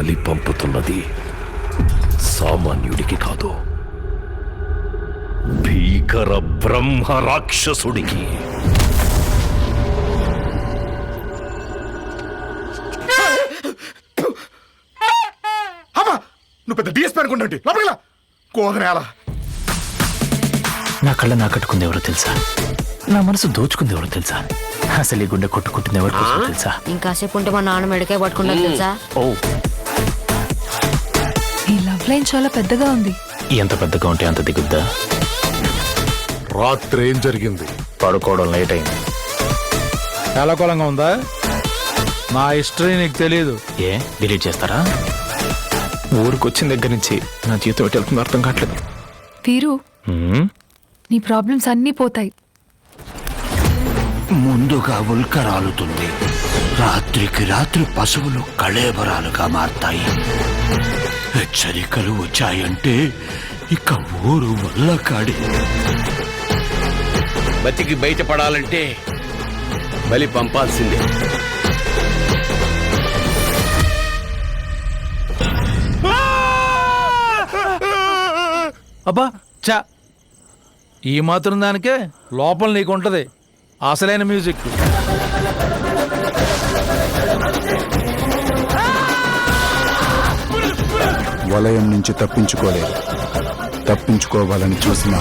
బలి పంపుతున్నది సామాన్యుడికి కాదు, భీకర బ్రహ్మ రాక్షసుడికి. నువ్వు పెద్ద డిఎస్పీ అనుకుంటే లోపలికి కోదనేలా. నా కళ్ళ నా కట్టుకుంది ఎవరో తెలుసా? నా మనసు దోచుకుంది ఎవరో తెలుసా? అసలు ఈ గుండె కొట్టుకుంటుంది ఎవరు తెలుసా? ఇంకాసేపు ఉంటే మా నాన్న మెడకే పట్టుకుంటారు తెలుసా? ఓ, ఈ లవ్ లైన్ చాలా పెద్దగా ఉంది. ఎంత పెద్దగా ఉంటే అంత దిగుద్దా? రాత్రి ఏం జరిగింది? పడుకోవడం లేట్ అయింది. కలకొలంగా ఉందా? నా హిస్టరీ నీకు తెలియదు. ఏ డిలీట్ చేస్తారా? ఊరికొచ్చిన దగ్గర నుంచి నా జీవితం ఎటు వెళ్తుందో అర్థం కావట్లేదు. వీరు, నీ ప్రాబ్లమ్స్ అన్నీ పోతాయి. ముందుగా ఉల్కరాలుతుంది, రాత్రికి రాత్రి పశువులు కళేబరాలుగా మారతాయి. హెచ్చరికలు వచ్చాయంటే ఇక ఊరు వల్ల కాడి. బతికి బయటపడాలంటే బలి పంపాల్సిందే. అబ్బా చా, ఈ మాత్రం దానికే లోపల నీకుంటది అసలైన మ్యూజిక్. వలయం నుంచి తప్పించుకోలేదు, తప్పించుకోవాలని చూసినా